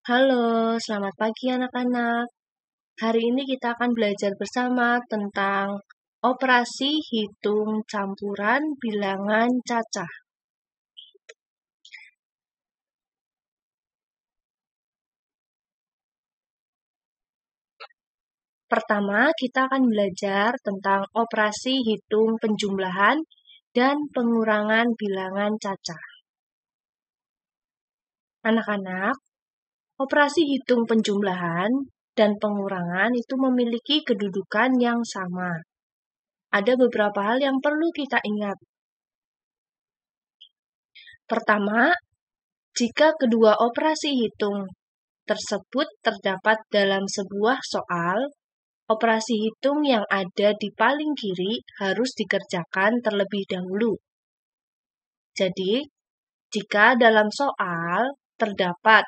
Halo, selamat pagi anak-anak. Hari ini kita akan belajar bersama tentang operasi hitung campuran bilangan cacah. Pertama, kita akan belajar tentang operasi hitung penjumlahan dan pengurangan bilangan cacah. Anak-anak, operasi hitung penjumlahan dan pengurangan itu memiliki kedudukan yang sama. Ada beberapa hal yang perlu kita ingat. Pertama, jika kedua operasi hitung tersebut terdapat dalam sebuah soal, operasi hitung yang ada di paling kiri harus dikerjakan terlebih dahulu. Jadi, jika dalam soal terdapat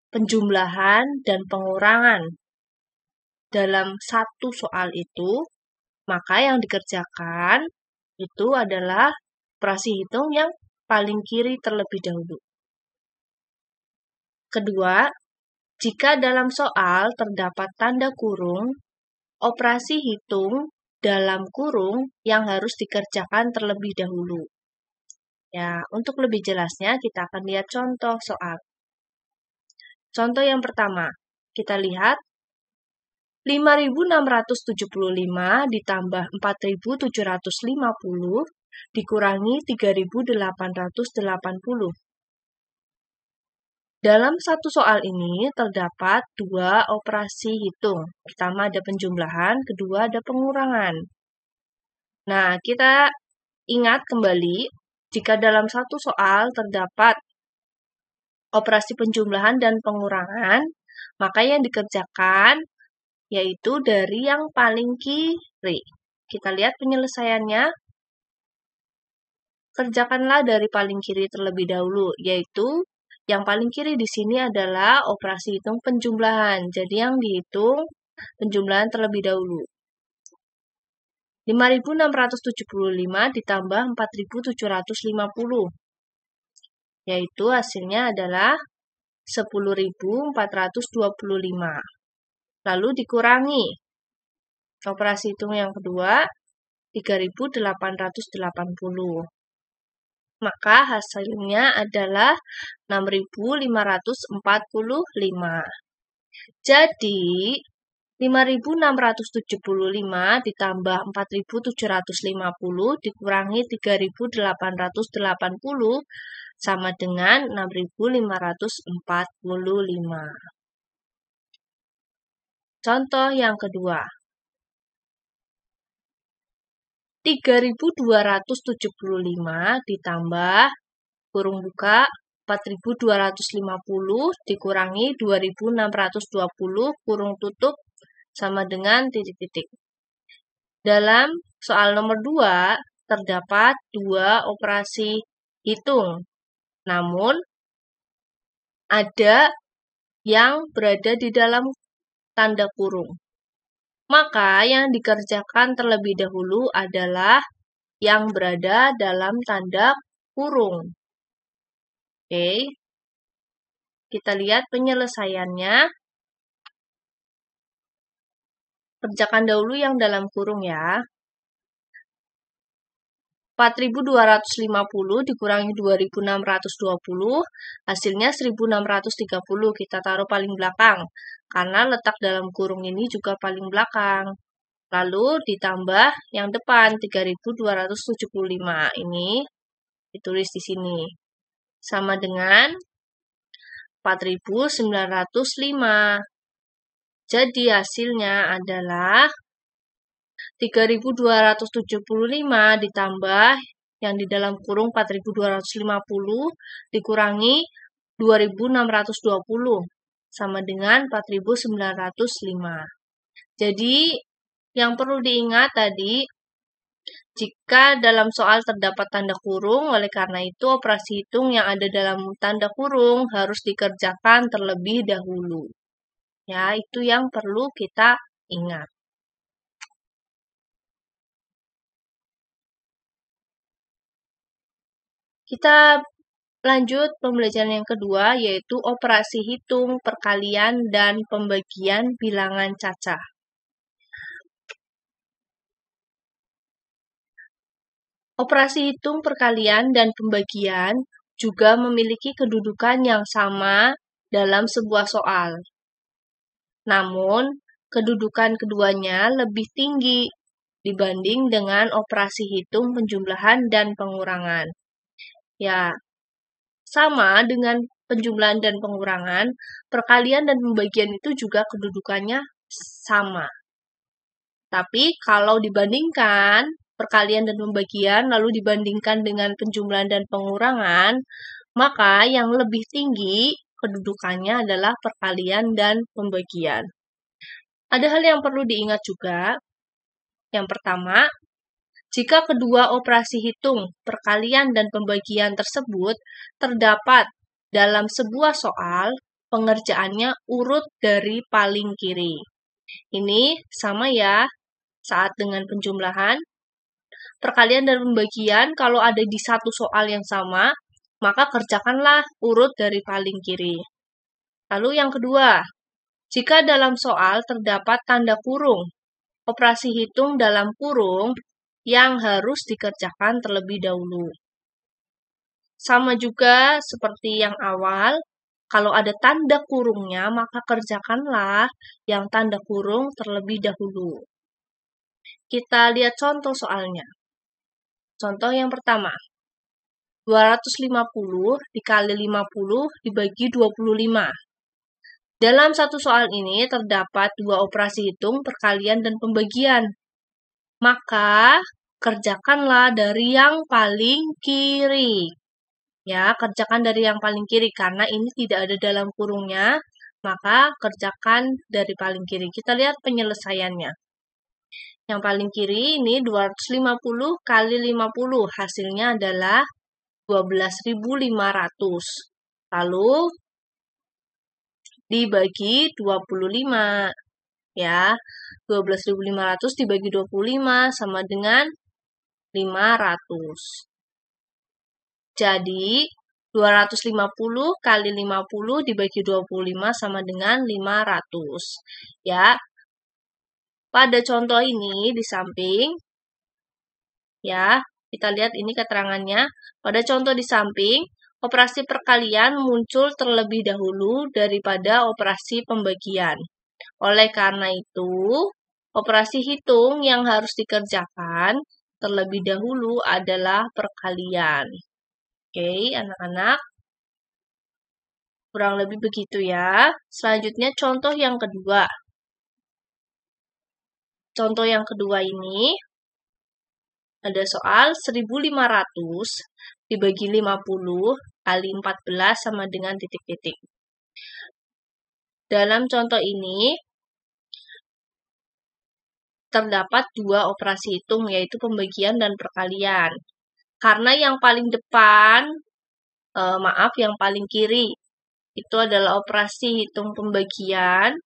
penjumlahan dan pengurangan dalam satu soal itu, maka yang dikerjakan itu adalah operasi hitung yang paling kiri terlebih dahulu. Kedua, jika dalam soal terdapat tanda kurung, operasi hitung dalam kurung yang harus dikerjakan terlebih dahulu. Ya, untuk lebih jelasnya kita akan lihat contoh soal. Contoh yang pertama, kita lihat 5.675 ditambah 4.750 dikurangi 3.880. Dalam satu soal ini terdapat dua operasi hitung. Pertama ada penjumlahan, kedua ada pengurangan. Nah, kita ingat kembali, jika dalam satu soal terdapat operasi penjumlahan dan pengurangan, maka yang dikerjakan yaitu dari yang paling kiri. Kita lihat penyelesaiannya. Kerjakanlah dari paling kiri terlebih dahulu, yaitu yang paling kiri di sini adalah operasi hitung penjumlahan. Jadi yang dihitung penjumlahan terlebih dahulu. 5.675 ditambah 4.750. Yaitu hasilnya adalah 10.425. Lalu dikurangi. Operasi hitung yang kedua 3.880. Maka hasilnya adalah 6.545. Jadi, 5.675 ditambah 4.750 dikurangi 3.880 sama dengan 6.545. Contoh yang kedua. 3.275 ditambah kurung buka 4.250 dikurangi 2.620 kurung tutup sama dengan titik-titik. Dalam soal nomor 2 terdapat dua operasi hitung. Namun ada yang berada di dalam tanda kurung. Maka yang dikerjakan terlebih dahulu adalah yang berada dalam tanda kurung. Oke, kita lihat penyelesaiannya. Kerjakan dahulu yang dalam kurung ya. 4.250 dikurangi 2.620, hasilnya 1.630. Kita taruh paling belakang, karena letak dalam kurung ini juga paling belakang. Lalu ditambah yang depan, 3.275. Ini ditulis di sini. Sama dengan 4.905. Jadi hasilnya adalah 3.275 ditambah yang di dalam kurung 4.250 dikurangi 2.620 sama dengan 4.905. Jadi yang perlu diingat tadi, jika dalam soal terdapat tanda kurung, oleh karena itu operasi hitung yang ada dalam tanda kurung harus dikerjakan terlebih dahulu. Ya, itu yang perlu kita ingat. Kita Lanjut pembelajaran yang kedua, yaitu operasi hitung, perkalian, dan pembagian bilangan cacah. Operasi hitung, perkalian, dan pembagian juga memiliki kedudukan yang sama dalam sebuah soal. Namun, kedudukan keduanya lebih tinggi dibanding dengan operasi hitung, penjumlahan, dan pengurangan. Ya, sama dengan penjumlahan dan pengurangan, perkalian dan pembagian itu juga kedudukannya sama. Tapi kalau dibandingkan perkalian dan pembagian lalu dibandingkan dengan penjumlahan dan pengurangan, maka yang lebih tinggi kedudukannya adalah perkalian dan pembagian. Ada hal yang perlu diingat juga. Yang pertama, jika kedua operasi hitung, perkalian, dan pembagian tersebut terdapat dalam sebuah soal, pengerjaannya urut dari paling kiri. Ini sama ya saat dengan penjumlahan. Perkalian dan pembagian kalau ada di satu soal yang sama, maka kerjakanlah urut dari paling kiri. Lalu yang kedua, jika dalam soal terdapat tanda kurung, operasi hitung dalam kurung yang harus dikerjakan terlebih dahulu. Sama juga seperti yang awal, kalau ada tanda kurungnya, maka kerjakanlah yang tanda kurung terlebih dahulu. Kita lihat contoh soalnya. Contoh yang pertama, 250 dikali 50 dibagi 25. Dalam satu soal ini terdapat dua operasi hitung, perkalian, dan pembagian. Maka, kerjakanlah dari yang paling kiri. Ya, kerjakan dari yang paling kiri karena ini tidak ada dalam kurungnya, maka kerjakan dari paling kiri. Kita lihat penyelesaiannya. Yang paling kiri ini 250 kali 50, hasilnya adalah 12.500. Lalu dibagi 25. Ya, 12.500 dibagi 25 sama dengan 500. Jadi, 250 kali 50 dibagi 25 sama dengan 500. Ya, pada contoh ini di samping, ya, kita lihat ini keterangannya. Pada contoh di samping, operasi perkalian muncul terlebih dahulu daripada operasi pembagian. Oleh karena itu, operasi hitung yang harus dikerjakan terlebih dahulu adalah perkalian. Oke, anak-anak. Kurang lebih begitu ya. Selanjutnya contoh yang kedua. Contoh yang kedua ini ada soal 1.500 dibagi 50 kali 14 sama dengan titik-titik. Dalam contoh ini terdapat dua operasi hitung, yaitu pembagian dan perkalian. Karena yang paling depan, yang paling kiri, itu adalah operasi hitung pembagian,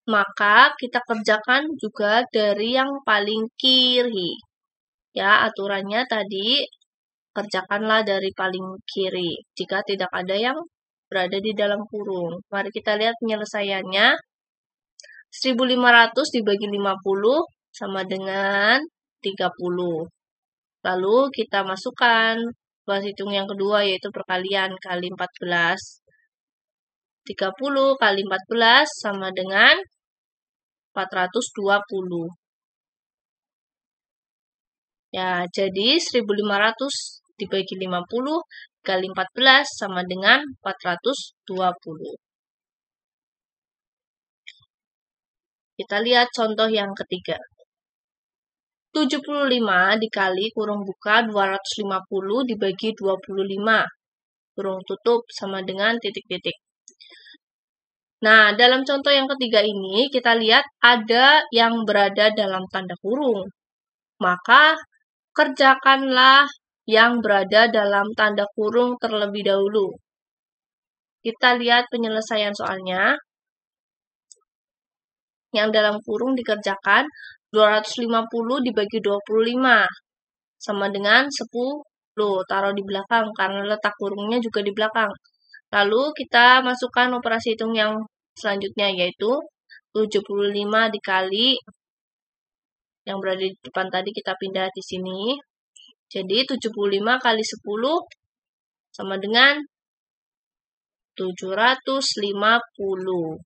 maka kita kerjakan juga dari yang paling kiri. Ya, aturannya tadi, kerjakanlah dari paling kiri, jika tidak ada yang berada di dalam kurung. Mari kita lihat penyelesaiannya. 1.500 dibagi 50 sama dengan 30. Lalu kita masukkan operasi hitung yang kedua, yaitu perkalian kali 14. 30 kali 14 sama dengan 420. Ya, jadi 1.500 dibagi 50 kali 14 sama dengan 420. Kita lihat contoh yang ketiga. 75 dikali kurung buka 250 dibagi 25. Kurung tutup sama dengan titik-titik. Nah, dalam contoh yang ketiga ini, kita lihat ada yang berada dalam tanda kurung. Maka, kerjakanlah yang berada dalam tanda kurung terlebih dahulu. Kita lihat penyelesaian soalnya. Yang dalam kurung dikerjakan 250 dibagi 25 sama dengan 10. Loh, taruh di belakang karena letak kurungnya juga di belakang. Lalu kita masukkan operasi hitung yang selanjutnya, yaitu 75 dikali yang berada di depan tadi kita pindah di sini. Jadi 75 kali 10 sama dengan 750.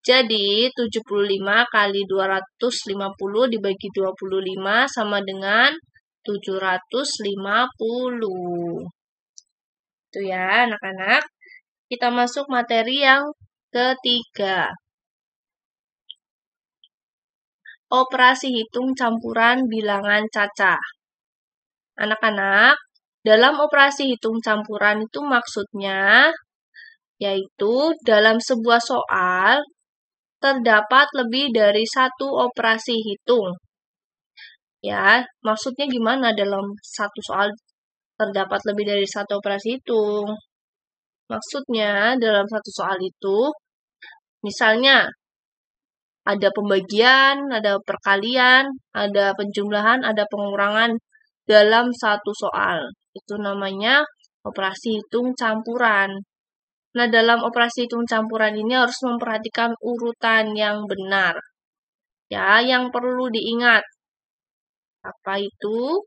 Jadi 75 kali 250 dibagi 25 sama dengan 750. Itu ya anak-anak. Kita masuk materi yang ketiga. Operasi hitung campuran bilangan cacah. Anak-anak, dalam operasi hitung campuran itu maksudnya yaitu dalam sebuah soal terdapat lebih dari satu operasi hitung. Ya, maksudnya gimana dalam satu soal terdapat lebih dari satu operasi hitung? Maksudnya dalam satu soal itu, misalnya ada pembagian, ada perkalian, ada penjumlahan, ada pengurangan dalam satu soal. Itu namanya operasi hitung campuran. Nah, dalam operasi hitung campuran ini harus memperhatikan urutan yang benar. Ya, yang perlu diingat. Apa itu?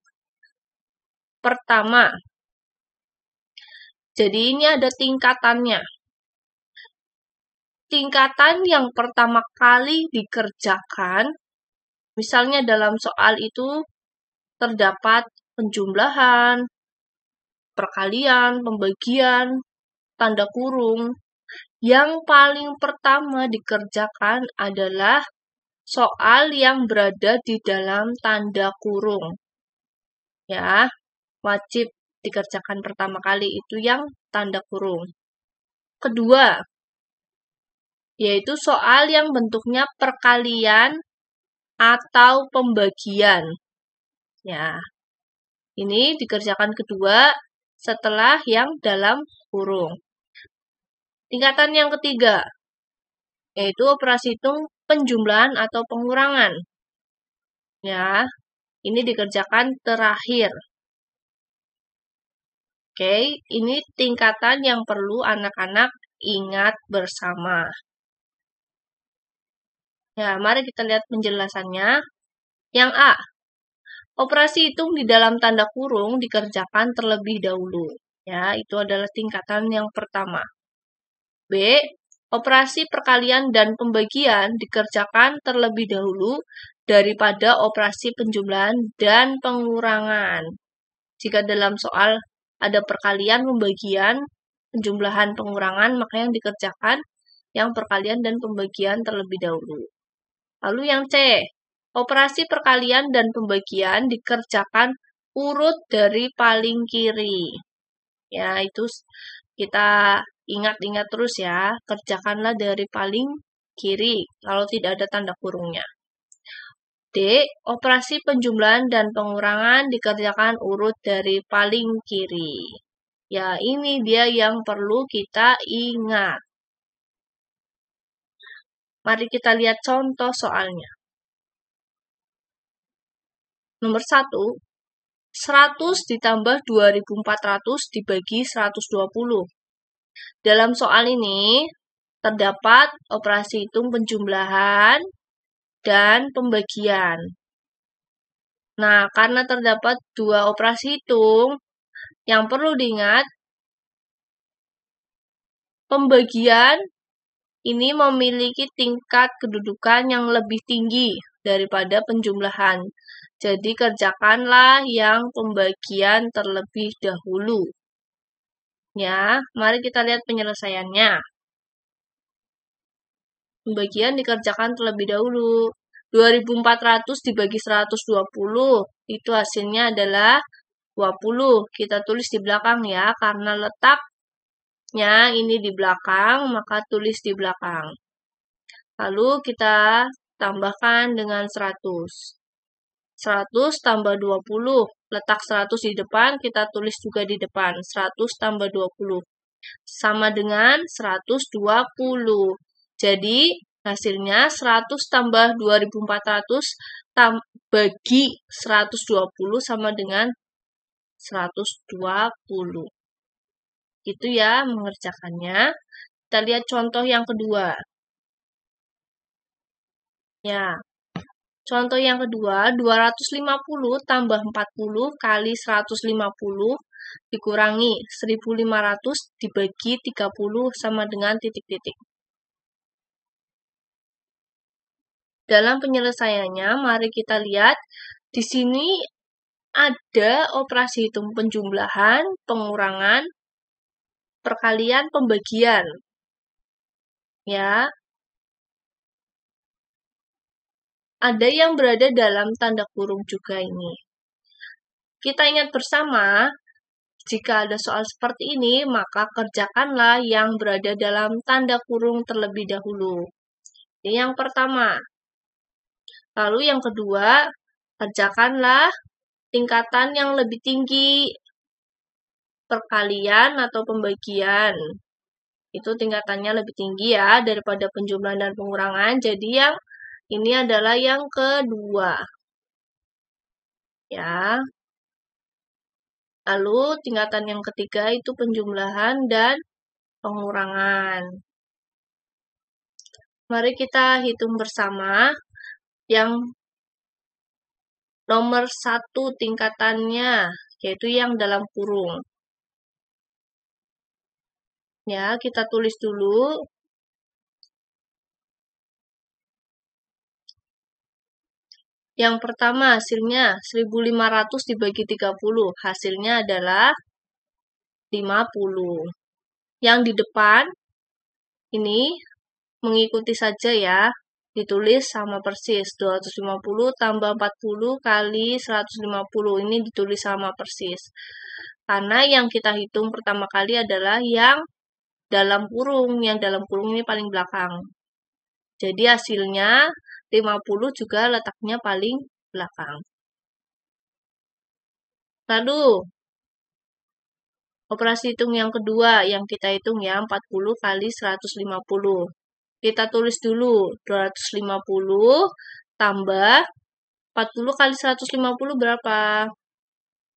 Pertama, jadi ini ada tingkatannya. Tingkatan yang pertama kali dikerjakan, misalnya dalam soal itu terdapat penjumlahan, perkalian, pembagian, tanda kurung. Yang paling pertama dikerjakan adalah soal yang berada di dalam tanda kurung. Ya, wajib dikerjakan pertama kali itu yang tanda kurung. Kedua, yaitu soal yang bentuknya perkalian atau pembagian. Ya, ini dikerjakan kedua setelah yang dalam kurung. Tingkatan yang ketiga, yaitu operasi hitung penjumlahan atau pengurangan. Ya, ini dikerjakan terakhir. Oke, ini tingkatan yang perlu anak-anak ingat bersama. Ya, mari kita lihat penjelasannya. Yang A, operasi hitung di dalam tanda kurung dikerjakan terlebih dahulu. Ya, itu adalah tingkatan yang pertama. B, operasi perkalian dan pembagian dikerjakan terlebih dahulu daripada operasi penjumlahan dan pengurangan. Jika dalam soal ada perkalian, pembagian, penjumlahan, pengurangan, maka yang dikerjakan yang perkalian dan pembagian terlebih dahulu. Lalu yang C, operasi perkalian dan pembagian dikerjakan urut dari paling kiri. Ya, itu kita ingat-ingat terus ya, kerjakanlah dari paling kiri kalau tidak ada tanda kurungnya. D, operasi penjumlahan dan pengurangan dikerjakan urut dari paling kiri. Ya, ini dia yang perlu kita ingat. Mari kita lihat contoh soalnya. Nomor 1, 100 ditambah 2400 dibagi 120. Dalam soal ini, terdapat operasi hitung penjumlahan dan pembagian. Nah, karena terdapat dua operasi hitung, yang perlu diingat, pembagian ini memiliki tingkat kedudukan yang lebih tinggi daripada penjumlahan. Jadi, kerjakanlah yang pembagian terlebih dahulu. Ya, mari kita lihat penyelesaiannya. Pembagian dikerjakan terlebih dahulu. 2400 dibagi 120, itu hasilnya adalah 20. Kita tulis di belakang ya, karena letaknya ini di belakang, maka tulis di belakang. Lalu kita tambahkan dengan 100. 100 tambah 20, letak 100 di depan, kita tulis juga di depan. 100 tambah 20, sama dengan 120. Jadi, hasilnya 100 tambah 2400 bagi 120 sama dengan 120. Itu ya mengerjakannya. Kita lihat contoh yang kedua. Ya, contoh yang kedua, 250 tambah 40 kali 150 dikurangi 1500 dibagi 30 sama dengan titik-titik. Dalam penyelesaiannya, mari kita lihat di sini ada operasi hitung penjumlahan, pengurangan, perkalian, pembagian. Ya. Ada yang berada dalam tanda kurung juga ini. Kita ingat bersama, jika ada soal seperti ini, maka kerjakanlah yang berada dalam tanda kurung terlebih dahulu. Ini yang pertama. Lalu yang kedua, kerjakanlah tingkatan yang lebih tinggi, perkalian atau pembagian. Itu tingkatannya lebih tinggi ya daripada penjumlahan dan pengurangan. Jadi yang ini adalah yang kedua. Ya. Lalu tingkatan yang ketiga itu penjumlahan dan pengurangan. Mari kita hitung bersama yang nomor 1 tingkatannya, yaitu yang dalam kurung. Ya, kita tulis dulu. Yang pertama hasilnya 1500 dibagi 30. Hasilnya adalah 50. Yang di depan ini mengikuti saja ya. Ditulis sama persis. 250 tambah 40 kali 150. Ini ditulis sama persis. Karena yang kita hitung pertama kali adalah yang dalam kurung. Yang dalam kurung ini paling belakang. Jadi hasilnya 50 juga letaknya paling belakang. Lalu, operasi hitung yang kedua yang kita hitung ya, 40 kali 150. Kita tulis dulu, 250 tambah 40 kali 150 berapa?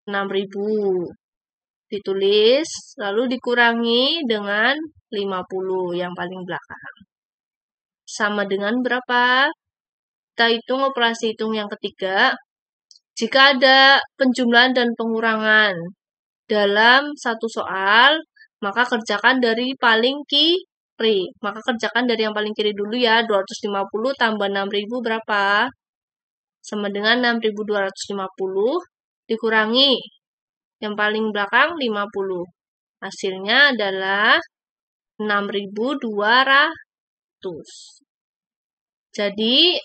6.000. Ditulis, lalu dikurangi dengan 50 yang paling belakang. Sama dengan berapa? Kita hitung operasi hitung yang ketiga. Jika ada penjumlahan dan pengurangan dalam satu soal, maka kerjakan dari paling kiri. Maka kerjakan dari yang paling kiri dulu ya. 250 tambah 6.000 berapa? Sama dengan 6.250 dikurangi yang paling belakang 50. Hasilnya adalah 6.200. Jadi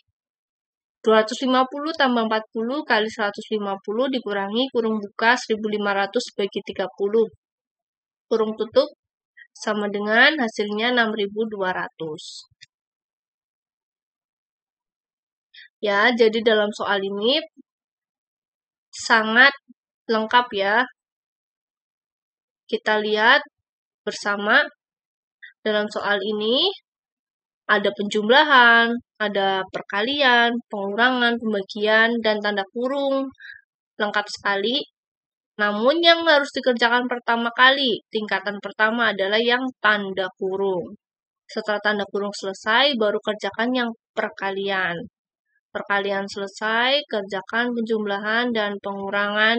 250 tambah 40 kali 150 dikurangi kurung buka 1500 bagi 30. Kurung tutup sama dengan hasilnya 6.200. Ya, jadi dalam soal ini sangat lengkap ya. Kita lihat bersama dalam soal ini ada penjumlahan, ada perkalian, pengurangan, pembagian, dan tanda kurung. Lengkap sekali. Namun yang harus dikerjakan pertama kali, tingkatan pertama adalah yang tanda kurung. Setelah tanda kurung selesai, baru kerjakan yang perkalian. Perkalian selesai, kerjakan penjumlahan dan pengurangan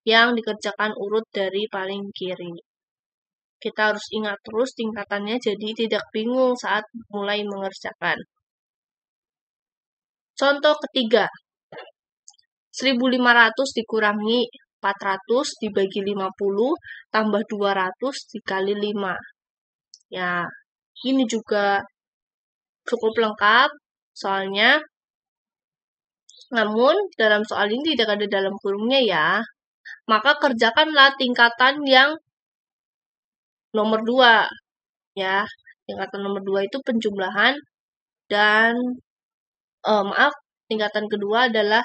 yang dikerjakan urut dari paling kiri. Kita harus ingat terus tingkatannya jadi tidak bingung saat mulai mengerjakan. Contoh ketiga. 1.500 dikurangi 400 dibagi 50 tambah 200 dikali 5. Ya, ini juga cukup lengkap soalnya. Namun, dalam soal ini tidak ada dalam kurungnya ya. Maka kerjakanlah tingkatan yang nomor 2. Ya, tingkatan nomor 2 itu penjumlahan dan tingkatan kedua adalah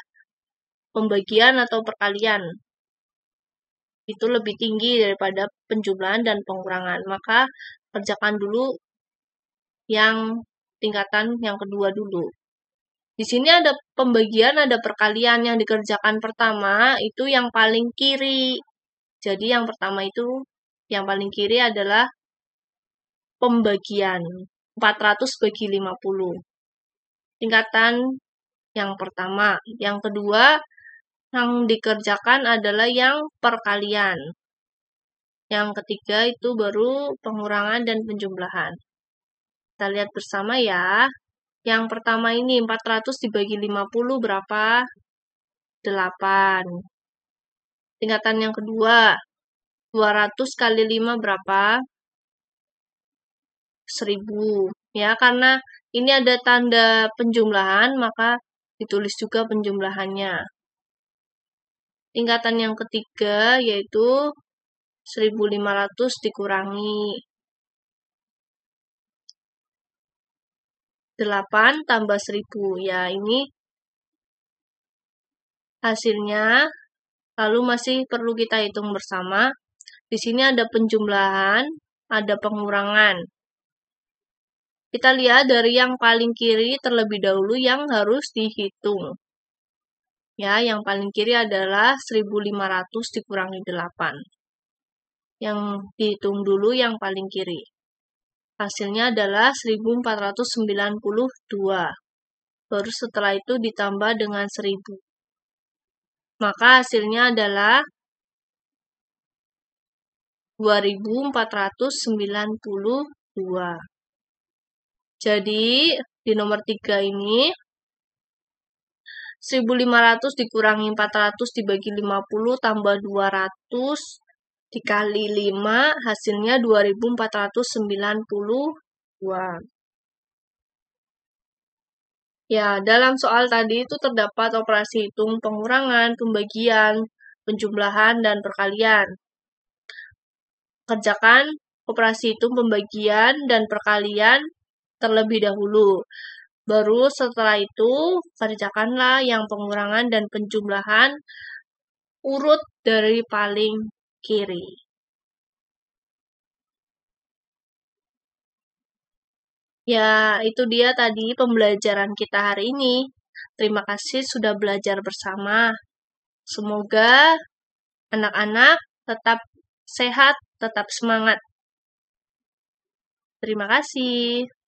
pembagian atau perkalian. Itu lebih tinggi daripada penjumlahan dan pengurangan. Maka kerjakan dulu yang tingkatan yang kedua dulu. Di sini ada pembagian, ada perkalian. Yang dikerjakan pertama itu yang paling kiri. Jadi yang pertama itu, yang paling kiri adalah pembagian. 400 bagi 50. Tingkatan yang pertama. Yang kedua, yang dikerjakan adalah yang perkalian. Yang ketiga itu baru pengurangan dan penjumlahan. Kita lihat bersama ya. Yang pertama ini 400 dibagi 50 berapa? 8. Tingkatan yang kedua, 200 kali 5 berapa? 1000. Ya, karena ini ada tanda penjumlahan, maka ditulis juga penjumlahannya. Tingkatan yang ketiga yaitu 1500 dikurangi 8 tambah 1000. Ya, ini hasilnya. Lalu masih perlu kita hitung bersama. Di sini ada penjumlahan, ada pengurangan. Kita lihat dari yang paling kiri terlebih dahulu yang harus dihitung. Ya, yang paling kiri adalah 1500 dikurangi 8. Yang dihitung dulu yang paling kiri. Hasilnya adalah 1492. Baru setelah itu ditambah dengan 1000. Maka hasilnya adalah 2492. Jadi, di nomor 3 ini, 1500 dikurangi 400 dibagi 50 tambah 200 dikali 5, hasilnya 2492. Ya, dalam soal tadi itu terdapat operasi hitung pengurangan, pembagian, penjumlahan, dan perkalian. Kerjakan operasi hitung pembagian dan perkalian terlebih dahulu. Baru setelah itu, kerjakanlah yang pengurangan dan penjumlahan urut dari paling kiri. Ya, itu dia tadi pembelajaran kita hari ini. Terima kasih sudah belajar bersama. Semoga anak-anak tetap sehat, tetap semangat. Terima kasih.